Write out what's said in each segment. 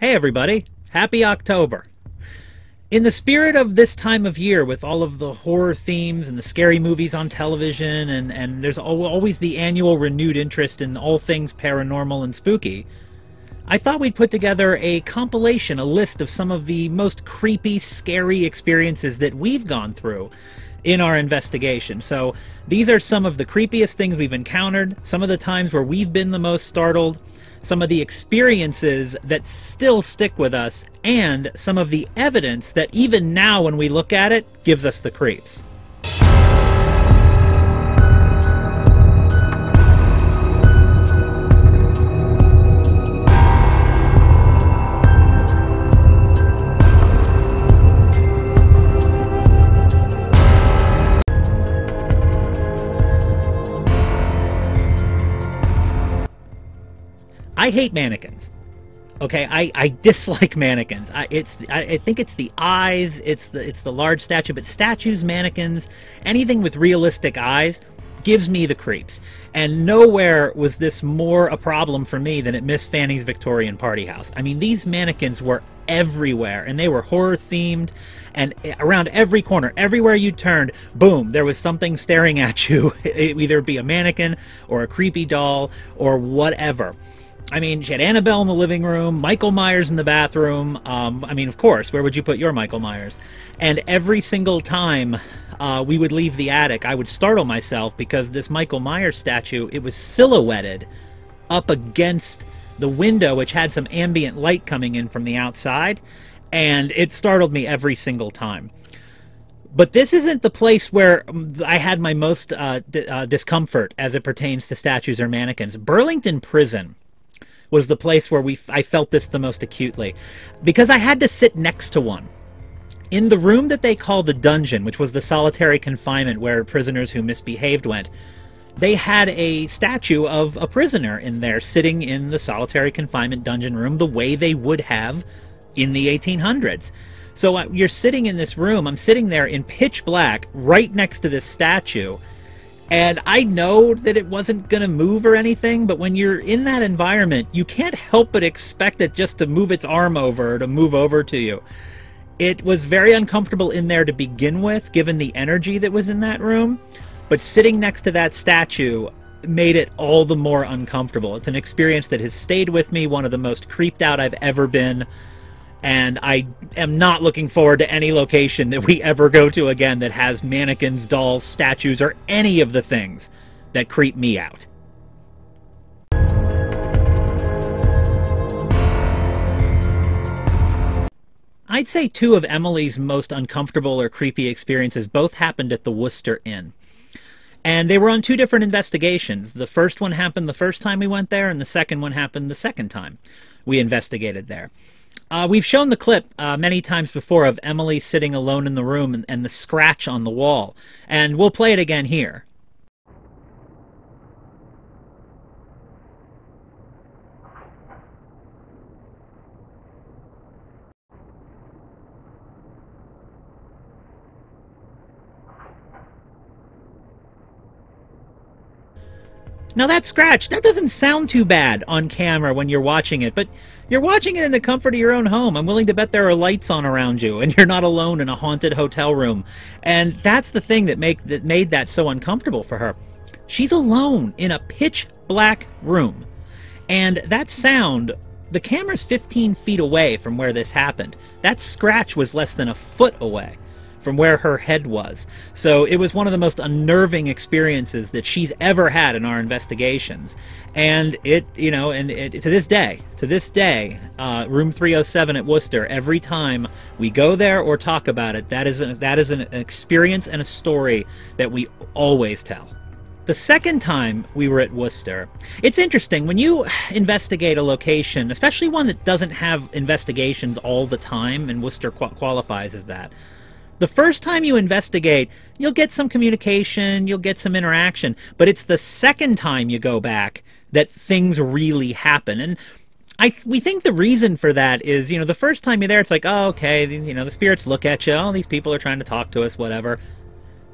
Hey everybody, happy October. In the spirit of this time of year, with all of the horror themes and the scary movies on television, and there's always the annual renewed interest in all things paranormal and spooky, I thought we'd put together a compilation, a list of some of the most creepy, scary experiences that we've gone through in our investigation. So these are some of the creepiest things we've encountered, some of the times where we've been the most startled, some of the experiences that still stick with us, and some of the evidence that even now when we look at it gives us the creeps. I hate mannequins. Okay, I dislike mannequins. I think it's the eyes, it's the large statue, but statues, mannequins, anything with realistic eyes gives me the creeps. And nowhere was this more a problem for me than at Miss Fanny's Victorian Party House. I mean, these mannequins were everywhere, and they were horror themed, and around every corner, everywhere you turned, boom, there was something staring at you. It would either be a mannequin or a creepy doll or whatever. I mean, she had Annabelle in the living room, Michael Myers in the bathroom. I mean, of course, where would you put your Michael Myers? And every single time we would leave the attic, I would startle myself because this Michael Myers statue, it was silhouetted up against the window, which had some ambient light coming in from the outside, and it startled me every single time. But this isn't the place where I had my most discomfort as it pertains to statues or mannequins. Burlington Prison was the place where I felt this the most acutely, because I had to sit next to one. In the room that they call the dungeon, which was the solitary confinement where prisoners who misbehaved went, they had a statue of a prisoner in there sitting in the solitary confinement dungeon room the way they would have in the 1800s. So you're sitting in this room, I'm sitting there in pitch black right next to this statue, and I know that it wasn't going to move or anything, but when you're in that environment, you can't help but expect it just to move its arm over, or to move over to you. It was very uncomfortable in there to begin with, given the energy that was in that room, but sitting next to that statue made it all the more uncomfortable. It's an experience that has stayed with me, one of the most creeped out I've ever been, and I am not looking forward to any location that we ever go to again that has mannequins, dolls, statues, or any of the things that creep me out. I'd say two of Emily's most uncomfortable or creepy experiences both happened at the Worcester Inn. And they were on two different investigations. The first one happened the first time we went there, and the second one happened the second time we investigated there. We've shown the clip many times before of Emily sitting alone in the room and the scratch on the wall, and we'll play it again here. Now that scratch, that doesn't sound too bad on camera when you're watching it, but you're watching it in the comfort of your own home. I'm willing to bet there are lights on around you, and you're not alone in a haunted hotel room. And that's the thing that made that so uncomfortable for her. She's alone in a pitch black room. And that sound, the camera's 15 feet away from where this happened. That scratch was less than a foot away from where her head was. So it was one of the most unnerving experiences that she's ever had in our investigations. And to this day, room 307 at Worcester, every time we go there or talk about it, that is an experience and a story that we always tell. The second time we were at Worcester, it's interesting, when you investigate a location, especially one that doesn't have investigations all the time, and Worcester qualifies as that, the first time you investigate, you'll get some communication, you'll get some interaction, but it's the second time you go back that things really happen. And we think the reason for that is, the first time you're there, it's like, oh, okay, the spirits look at you, oh, these people are trying to talk to us, whatever.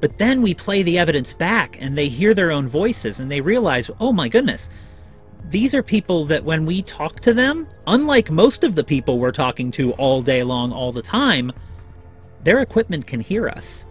But then we play the evidence back, and they hear their own voices, and they realize, oh my goodness, these are people that when we talk to them, unlike most of the people we're talking to all day long, all the time, their equipment can hear us.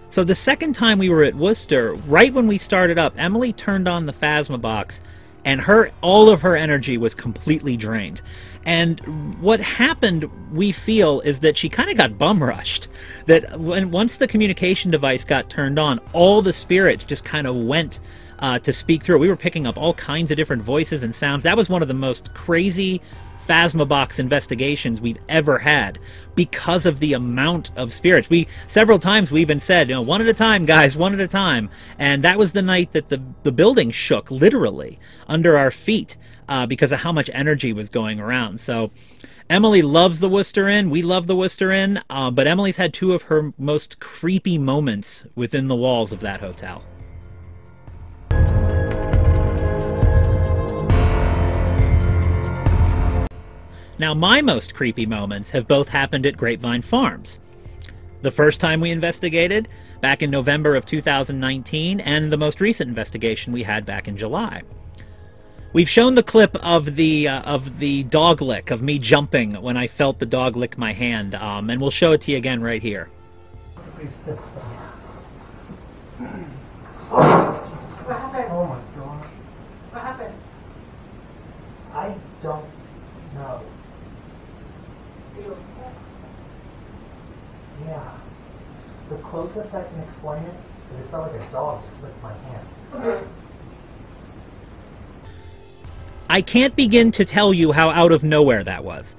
So the second time we were at Worcester, right when we started up, Emily turned on the Phasma box, and all of her energy was completely drained. And what happened, we feel, is that she kind of got bum rushed. That once the communication device got turned on, all the spirits just kind of went to speak through it. We were picking up all kinds of different voices and sounds. That was one of the most crazy Phasma box investigations we've ever had because of the amount of spirits. Several times we even said, one at a time, guys, one at a time. And that was the night that the building shook literally under our feet because of how much energy was going around. So Emily loves the Worcester Inn. We love the Worcester Inn. But Emily's had two of her most creepy moments within the walls of that hotel. Now, my most creepy moments have both happened at Grapevine Farms. The first time we investigated, back in November of 2019, and the most recent investigation we had back in July. We've shown the clip of the dog lick, of me jumping when I felt the dog lick my hand, and we'll show it to you again right here. What happened? Oh my God. What happened? I don't know. Yeah. The closest I can explain it is it felt like a dog just licked my hand. I can't begin to tell you how out of nowhere that was.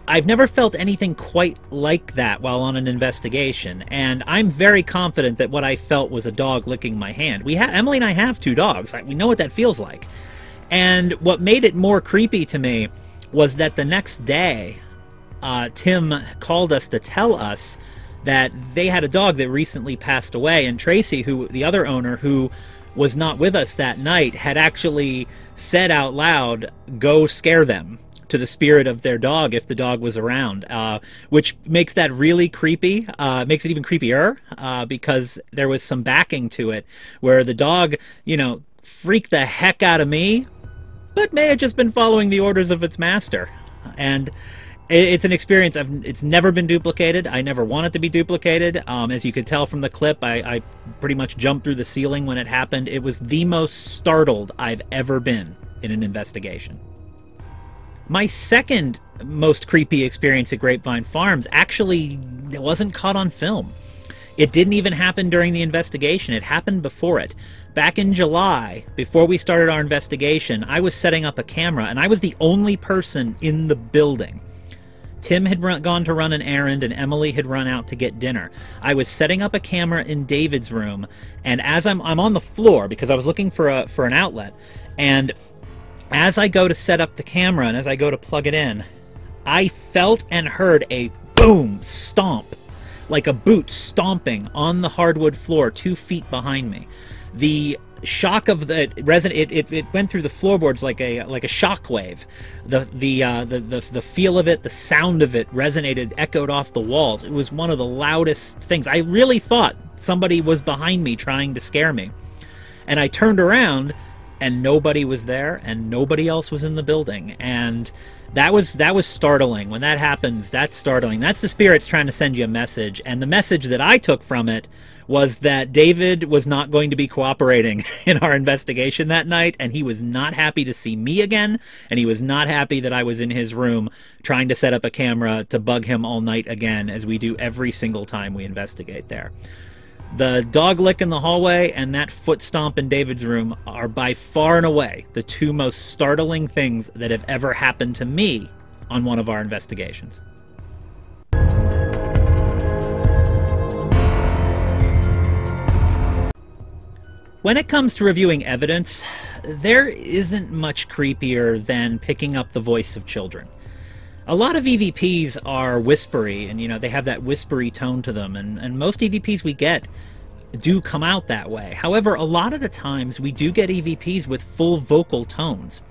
I've never felt anything quite like that while on an investigation, and I'm very confident that what I felt was a dog licking my hand. Emily and I have two dogs. We know what that feels like. And what made it more creepy to me was that the next day, Tim called us to tell us that they had a dog that recently passed away, and Tracy, the other owner, who was not with us that night, had actually said out loud, "Go scare them," to the spirit of their dog if the dog was around, which makes that really creepy. Makes it even creepier because there was some backing to it where the dog, freaked the heck out of me, but may have just been following the orders of its master. And it's an experience it's never been duplicated. I never want it to be duplicated. As you could tell from the clip, I pretty much jumped through the ceiling when it happened. It was the most startled I've ever been in an investigation. My second most creepy experience at Grapevine Farms actually wasn't caught on film. It didn't even happen during the investigation. It happened before it. Back in July, before we started our investigation, I was setting up a camera, and I was the only person in the building. Tim had gone to run an errand, and Emily had run out to get dinner. I was setting up a camera in David's room, and as I'm on the floor because I was looking for an outlet, and as I go to set up the camera and as I go to plug it in, I felt and heard a boom stomp, like a boot stomping on the hardwood floor 2 feet behind me. The shock of it went through the floorboards like a shockwave. The feel of it, the sound of it resonated, echoed off the walls. It was one of the loudest things. I really thought somebody was behind me trying to scare me. And I turned around, and nobody was there, and nobody else was in the building. And that was startling. When that happens, that's startling. That's the spirits trying to send you a message. And the message that I took from it was that David was not going to be cooperating in our investigation that night, and he was not happy to see me again, and he was not happy that I was in his room trying to set up a camera to bug him all night again, as we do every single time we investigate there. The dog lick in the hallway and that foot stomp in David's room are by far and away the two most startling things that have ever happened to me on one of our investigations. When it comes to reviewing evidence, there isn't much creepier than picking up the voice of children. A lot of EVPs are whispery, and they have that whispery tone to them, and most EVPs we get do come out that way. However, a lot of the times we do get EVPs with full vocal tones,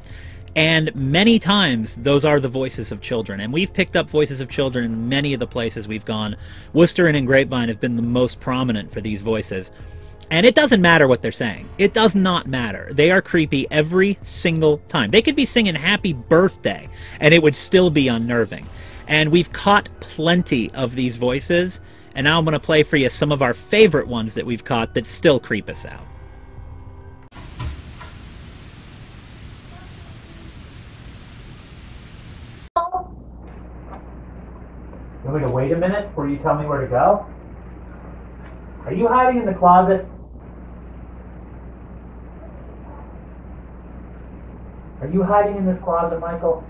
and many times those are the voices of children, and we've picked up voices of children in many of the places we've gone. Worcester Inn and Grapevine have been the most prominent for these voices. And it doesn't matter what they're saying. It does not matter. They are creepy every single time. They could be singing Happy Birthday, and it would still be unnerving. And we've caught plenty of these voices, and now I'm going to play for you some of our favorite ones that we've caught that still creep us out. You want me to wait a minute before you tell me where to go? Are you hiding in the closet? Are you hiding in this closet, Michael?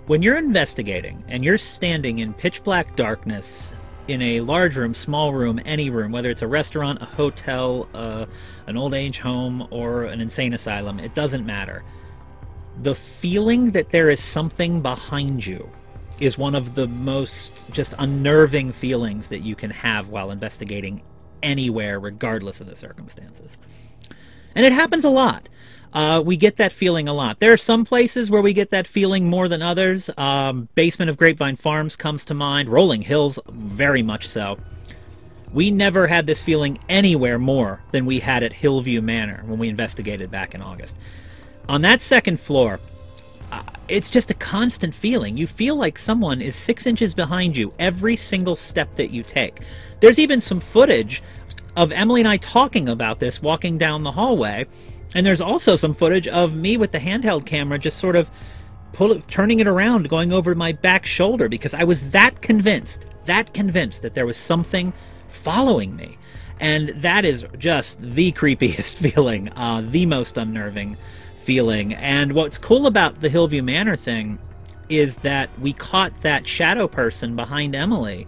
When you're investigating and you're standing in pitch black darkness in a large room, small room, any room, whether it's a restaurant, a hotel, an old age home, or an insane asylum, it doesn't matter. The feeling that there is something behind you is one of the most just unnerving feelings that you can have while investigating anywhere, regardless of the circumstances. And it happens a lot. We get that feeling a lot. There are some places where we get that feeling more than others. Basement of Grapevine Farms comes to mind. Rolling Hills, very much so. We never had this feeling anywhere more than we had at Hillview Manor when we investigated back in August. On that second floor, it's just a constant feeling. You feel like someone is 6 inches behind you every single step that you take. There's even some footage of Emily and I talking about this walking down the hallway. And there's also some footage of me with the handheld camera just sort of turning it around, going over my back shoulder, because I was that convinced that there was something following me. And that is just the creepiest feeling, the most unnerving feeling. And what's cool about the Hillview Manor thing is that we caught that shadow person behind Emily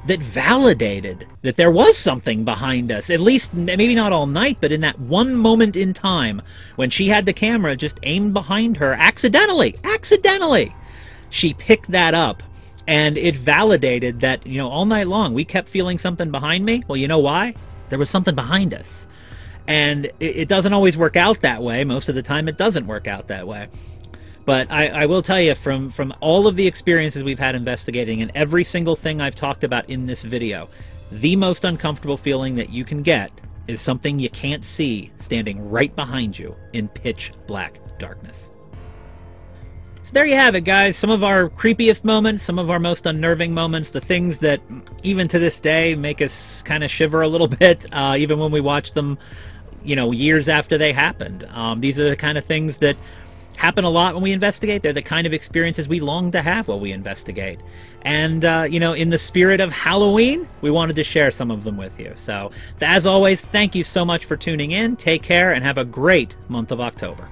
that validated that there was something behind us, at least maybe not all night, but in that one moment in time when she had the camera just aimed behind her accidentally, she picked that up, and it validated that, you know, all night long we kept feeling something behind me. Well, you know why? There was something behind us. And it doesn't always work out that way. Most of the time it doesn't work out that way. But I will tell you, from all of the experiences we've had investigating and every single thing I've talked about in this video, the most uncomfortable feeling that you can get is something you can't see standing right behind you in pitch black darkness. So there you have it, guys. Some of our creepiest moments, some of our most unnerving moments, the things that even to this day make us kind of shiver a little bit, even when we watch them, you know, years after they happened. These are the kind of things that happen a lot when we investigate. They're the kind of experiences we long to have while we investigate. And, you know, in the spirit of Halloween, we wanted to share some of them with you. So, as always, thank you so much for tuning in. Take care and have a great month of October.